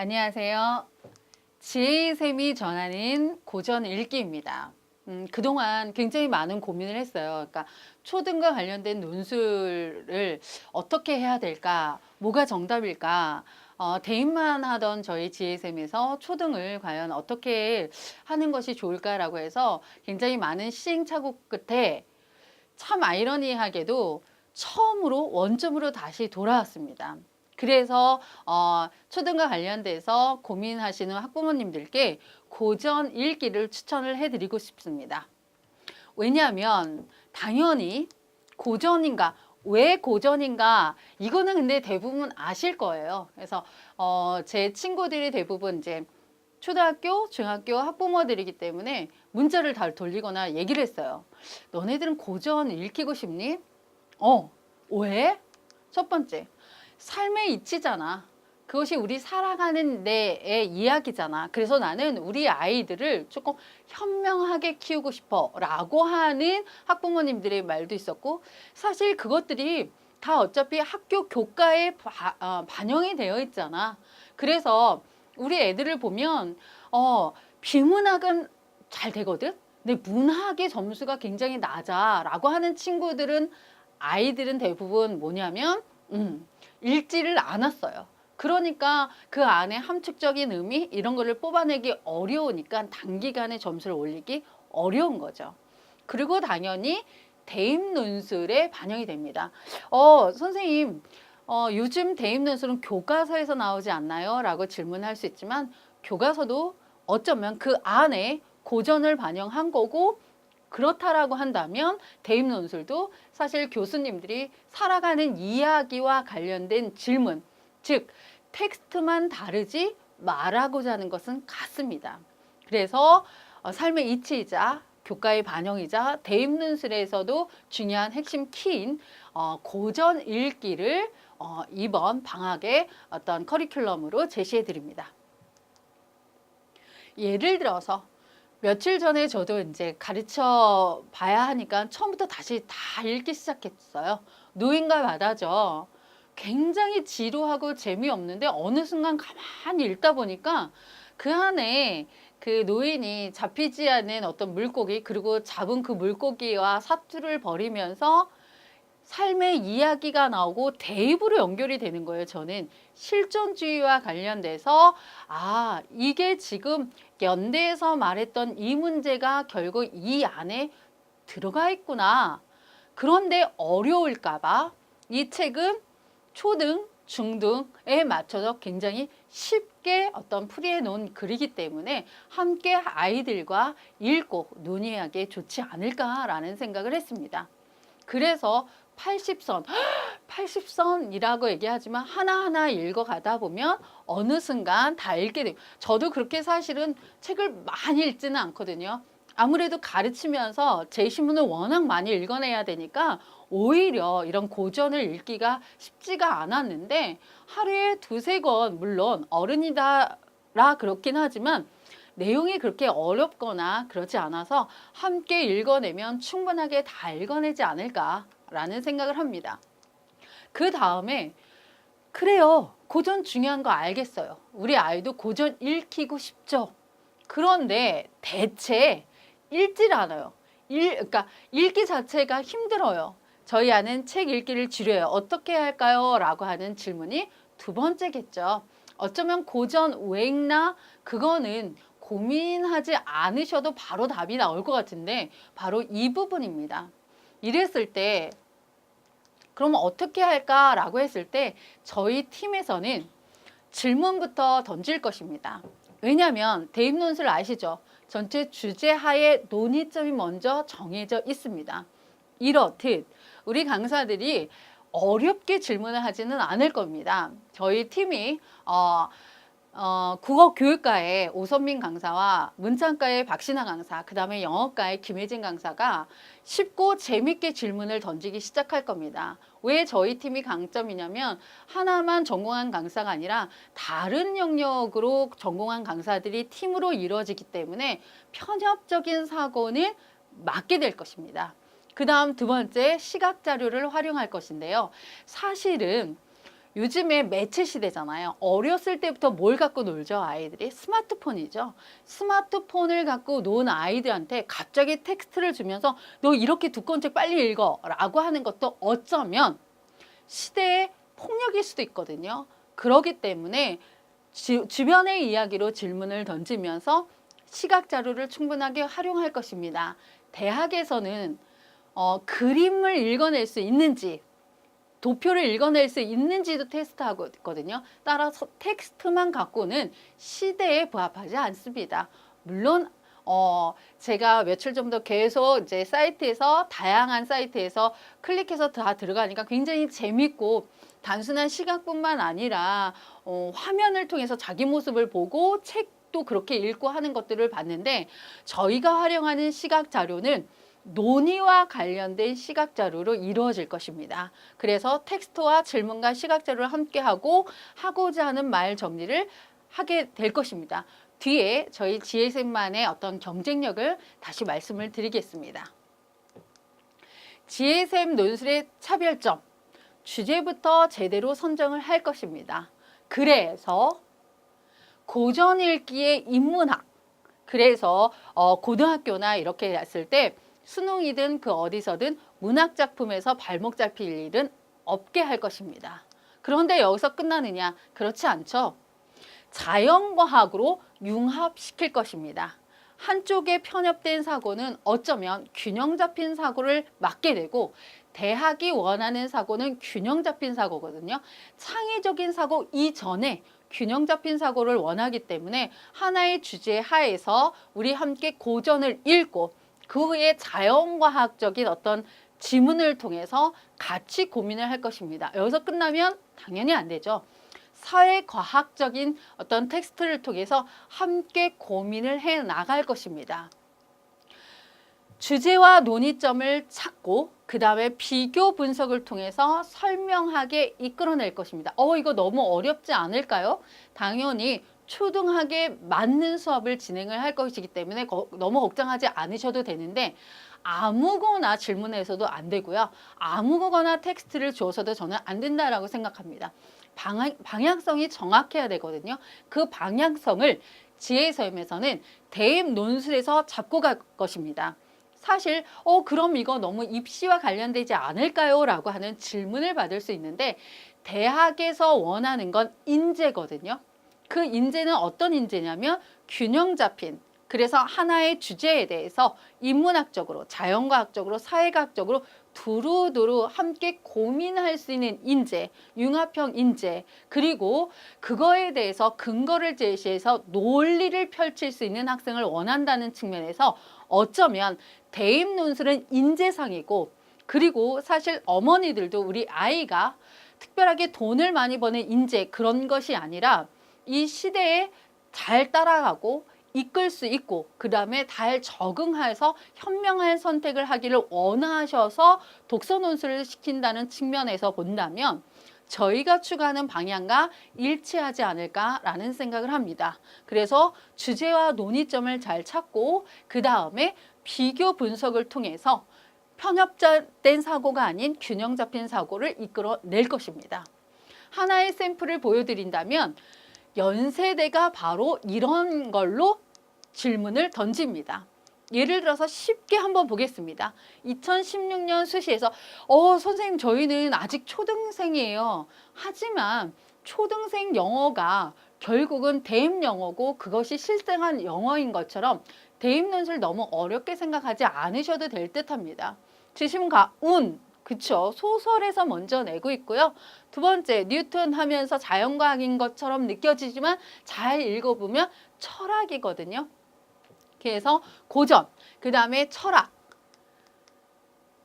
안녕하세요. 지혜쌤이 전하는 고전 읽기입니다. 그동안 굉장히 많은 고민을 했어요. 그러니까 초등과 관련된 논술을 어떻게 해야 될까? 뭐가 정답일까? 대입만 하던 저희 지혜쌤에서 초등을 과연 어떻게 하는 것이 좋을까라고 해서 굉장히 많은 시행착오 끝에 참 아이러니하게도 처음으로 원점으로 다시 돌아왔습니다. 그래서 초등과 관련돼서 고민하시는 학부모님들께 고전 읽기를 추천을 해드리고 싶습니다. 왜냐하면 당연히 고전인가, 왜 고전인가, 이거는 근데 대부분 아실 거예요. 그래서 제 친구들이 대부분 이제 초등학교, 중학교 학부모들이기 때문에 문자를 다 돌리거나 얘기를 했어요. 너네들은 고전 읽히고 싶니? 왜? 첫 번째, 삶의 이치잖아. 그것이 우리 살아가는 데의 이야기잖아. 그래서 나는 우리 아이들을 조금 현명하게 키우고 싶어 라고 하는 학부모님들의 말도 있었고, 사실 그것들이 다 어차피 학교 교과에 반영이 되어 있잖아. 그래서 우리 애들을 보면 비문학은 잘 되거든. 근데 문학의 점수가 굉장히 낮아 라고 하는 친구들은, 아이들은 대부분 뭐냐면 읽지를 않았어요. 그러니까 그 안에 함축적인 의미 이런 거를 뽑아내기 어려우니까 단기간에 점수를 올리기 어려운 거죠. 그리고 당연히 대입 논술에 반영이 됩니다. 선생님, 요즘 대입 논술은 교과서에서 나오지 않나요? 라고 질문할 수 있지만, 교과서도 어쩌면 그 안에 고전을 반영한 거고, 그렇다라고 한다면 대입 논술도 사실 교수님들이 살아가는 이야기와 관련된 질문, 즉 텍스트만 다르지 말하고자 하는 것은 같습니다. 그래서 삶의 이치이자 교과의 반영이자 대입 논술에서도 중요한 핵심 키인 고전 읽기를 이번 방학의 어떤 커리큘럼으로 제시해 드립니다. 예를 들어서 며칠 전에 저도 이제 가르쳐 봐야 하니까 처음부터 다시 다 읽기 시작했어요. 노인과 바다죠. 굉장히 지루하고 재미없는데 어느 순간 가만히 읽다 보니까 그 안에 그 노인이 잡히지 않은 어떤 물고기, 그리고 잡은 그 물고기와 사투를 벌이면서 삶의 이야기가 나오고 대입으로 연결이 되는 거예요. 저는 실존주의와 관련돼서 이게 지금 연대에서 말했던 이 문제가 결국 이 안에 들어가 있구나. 그런데 어려울까 봐 이 책은 초등, 중등에 맞춰서 굉장히 쉽게 어떤 풀이해 놓은 글이기 때문에 함께 아이들과 읽고 논의하기에 좋지 않을까라는 생각을 했습니다. 그래서 80선, 80선이라고 얘기하지만 하나하나 읽어가다 보면 어느 순간 다 읽게 돼요. 저도 그렇게 사실은 책을 많이 읽지는 않거든요. 아무래도 가르치면서 제 신문을 워낙 많이 읽어내야 되니까 오히려 이런 고전을 읽기가 쉽지가 않았는데, 하루에 두세 권, 물론 어른이다라 그렇긴 하지만 내용이 그렇게 어렵거나 그렇지 않아서 함께 읽어내면 충분하게 다 읽어내지 않을까라는 생각을 합니다. 그 다음에 그래요. 고전 중요한 거 알겠어요. 우리 아이도 고전 읽히고 싶죠. 그런데 대체 읽질 않아요. 그러니까 읽기 자체가 힘들어요. 저희 아는 책 읽기를 줄여요. 어떻게 할까요? 라고 하는 질문이 두 번째겠죠. 어쩌면 고전 왜 읽나? 그거는 고민하지 않으셔도 바로 답이 나올 것 같은데 바로 이 부분입니다. 이랬을 때 그러면 어떻게 할까라고 했을 때 저희 팀에서는 질문부터 던질 것입니다. 왜냐하면 대입 논술 아시죠? 전체 주제 하에 논의점이 먼저 정해져 있습니다. 이렇듯 우리 강사들이 어렵게 질문을 하지는 않을 겁니다. 저희 팀이 국어 교육과의 오선민 강사와 문창과의 박신아 강사, 그 다음에 영어과의 김혜진 강사가 쉽고 재밌게 질문을 던지기 시작할 겁니다. 왜 저희 팀이 강점이냐면 하나만 전공한 강사가 아니라 다른 영역으로 전공한 강사들이 팀으로 이루어지기 때문에 편협적인 사고는 막게 될 것입니다. 그 다음 두 번째, 시각 자료를 활용할 것인데요. 사실은 요즘에 매체 시대잖아요. 어렸을 때부터 뭘 갖고 놀죠, 아이들이? 스마트폰이죠. 스마트폰을 갖고 논 아이들한테 갑자기 텍스트를 주면서 너 이렇게 두꺼운 책 빨리 읽어 라고 하는 것도 어쩌면 시대의 폭력일 수도 있거든요. 그렇기 때문에 주변의 이야기로 질문을 던지면서 시각 자료를 충분하게 활용할 것입니다. 대학에서는 그림을 읽어낼 수 있는지 도표를 읽어낼 수 있는지도 테스트하고 있거든요. 따라서 텍스트만 갖고는 시대에 부합하지 않습니다. 물론 제가 며칠 전부터 계속 이제 사이트에서 다양한 사이트에서 클릭해서 다 들어가니까 굉장히 재밌고 단순한 시각뿐만 아니라 화면을 통해서 자기 모습을 보고 책도 그렇게 읽고 하는 것들을 봤는데 저희가 활용하는 시각 자료는 논의와 관련된 시각 자료로 이루어질 것입니다. 그래서 텍스트와 질문과 시각 자료를 함께하고 하고자 하는 말 정리를 하게 될 것입니다. 뒤에 저희 GSM만의 어떤 경쟁력을 다시 말씀을 드리겠습니다. GSM 논술의 차별점, 주제부터 제대로 선정을 할 것입니다. 그래서 고전 읽기의 인문학, 그래서 고등학교나 이렇게 했을 때 수능이든 그 어디서든 문학 작품에서 발목 잡힐 일은 없게 할 것입니다. 그런데 여기서 끝나느냐? 그렇지 않죠. 자연과학으로 융합시킬 것입니다. 한쪽에 편협된 사고는 어쩌면 균형 잡힌 사고를 맞게 되고 대학이 원하는 사고는 균형 잡힌 사고거든요. 창의적인 사고 이전에 균형 잡힌 사고를 원하기 때문에 하나의 주제 하에서 우리 함께 고전을 읽고 그 후에 자연과학적인 어떤 지문을 통해서 같이 고민을 할 것입니다. 여기서 끝나면 당연히 안 되죠. 사회과학적인 어떤 텍스트를 통해서 함께 고민을 해 나갈 것입니다. 주제와 논의점을 찾고 그 다음에 비교 분석을 통해서 설명하게 이끌어낼 것입니다. 이거 너무 어렵지 않을까요? 당연히 초등학에 맞는 수업을 진행을 할 것이기 때문에 너무 걱정하지 않으셔도 되는데 아무거나 질문해서도 안 되고요. 아무거나 텍스트를 줘서도 저는 안 된다라고 생각합니다. 방향성이 정확해야 되거든요. 그 방향성을 GSM에서는 대입 논술에서 잡고 갈 것입니다. 사실 그럼 이거 너무 입시와 관련되지 않을까요? 라고 하는 질문을 받을 수 있는데 대학에서 원하는 건 인재거든요. 그 인재는 어떤 인재냐면 균형 잡힌, 그래서 하나의 주제에 대해서 인문학적으로, 자연과학적으로, 사회과학적으로 두루두루 함께 고민할 수 있는 인재, 융합형 인재, 그리고 그거에 대해서 근거를 제시해서 논리를 펼칠 수 있는 학생을 원한다는 측면에서 어쩌면 대입 논술은 인재상이고, 그리고 사실 어머니들도 우리 아이가 특별하게 돈을 많이 버는 인재, 그런 것이 아니라 이 시대에 잘 따라가고 이끌 수 있고 그 다음에 잘 적응해서 현명한 선택을 하기를 원하셔서 독서 논술을 시킨다는 측면에서 본다면 저희가 추구하는 방향과 일치하지 않을까라는 생각을 합니다. 그래서 주제와 논의점을 잘 찾고 그 다음에 비교 분석을 통해서 편협된 사고가 아닌 균형 잡힌 사고를 이끌어낼 것입니다. 하나의 샘플을 보여드린다면 연세대가 바로 이런 걸로 질문을 던집니다. 예를 들어서 쉽게 한번 보겠습니다. 2016년 수시에서 선생님 저희는 아직 초등생이에요. 하지만 초등생 영어가 결국은 대입 영어고 그것이 실생활 영어인 것처럼 대입 논술 너무 어렵게 생각하지 않으셔도 될 듯합니다. 지심과 운, 그쵸? 소설에서 먼저 내고 있고요. 두 번째, 뉴턴 하면서 자연과학인 것처럼 느껴지지만 잘 읽어보면 철학이거든요. 그래서 고전, 그 다음에 철학,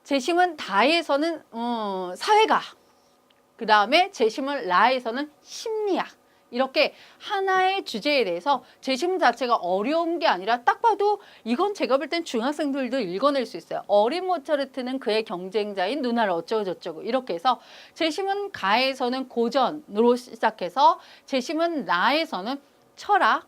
재심은 다에서는 사회과학, 그 다음에 재심은 라에서는 심리학, 이렇게 하나의 주제에 대해서 재심 자체가 어려운 게 아니라 딱 봐도 이건 제가 볼 땐 중학생들도 읽어낼 수 있어요. 어린 모차르트는 그의 경쟁자인 누나를 어쩌고 저쩌고 이렇게 해서 재심은 가에서는 고전으로 시작해서 재심은 라에서는 철학,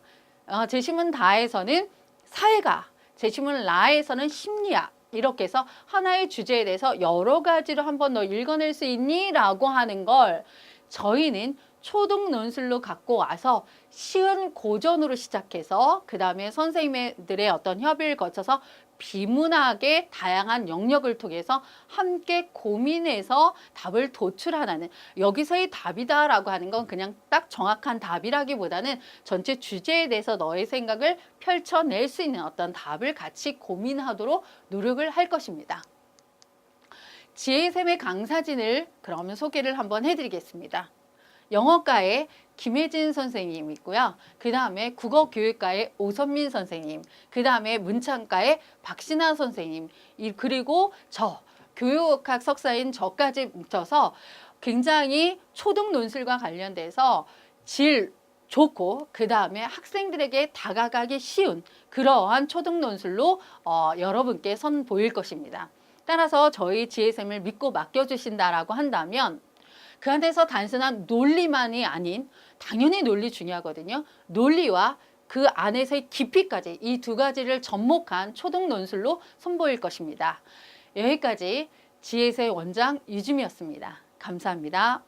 재심은 다에서는 사회가, 재심은 라에서는 심리학, 이렇게 해서 하나의 주제에 대해서 여러 가지로 한 번 더 읽어낼 수 있니? 라고 하는 걸 저희는 초등 논술로 갖고 와서 쉬운 고전으로 시작해서 그 다음에 선생님들의 어떤 협의를 거쳐서 비문학의 다양한 영역을 통해서 함께 고민해서 답을 도출하는, 여기서의 답이다라고 하는 건 그냥 딱 정확한 답이라기보다는 전체 주제에 대해서 너의 생각을 펼쳐낼 수 있는 어떤 답을 같이 고민하도록 노력을 할 것입니다. 지혜샘의 강사진을 그러면 소개를 한번 해드리겠습니다. 영어과의 김혜진 선생님 있고요. 그 다음에 국어교육과의 오선민 선생님, 그 다음에 문창과의 박신아 선생님, 그리고 저 교육학 석사인 저까지 뭉쳐서 굉장히 초등 논술과 관련돼서 질 좋고 그 다음에 학생들에게 다가가기 쉬운 그러한 초등 논술로 여러분께 선보일 것입니다. 따라서 저희 지혜쌤을 믿고 맡겨주신다라고 한다면 그 안에서 단순한 논리만이 아닌, 당연히 논리 중요하거든요. 논리와 그 안에서의 깊이까지 이 두 가지를 접목한 초등 논술로 선보일 것입니다. 여기까지 지혜쌤 원장 유주미였습니다. 감사합니다.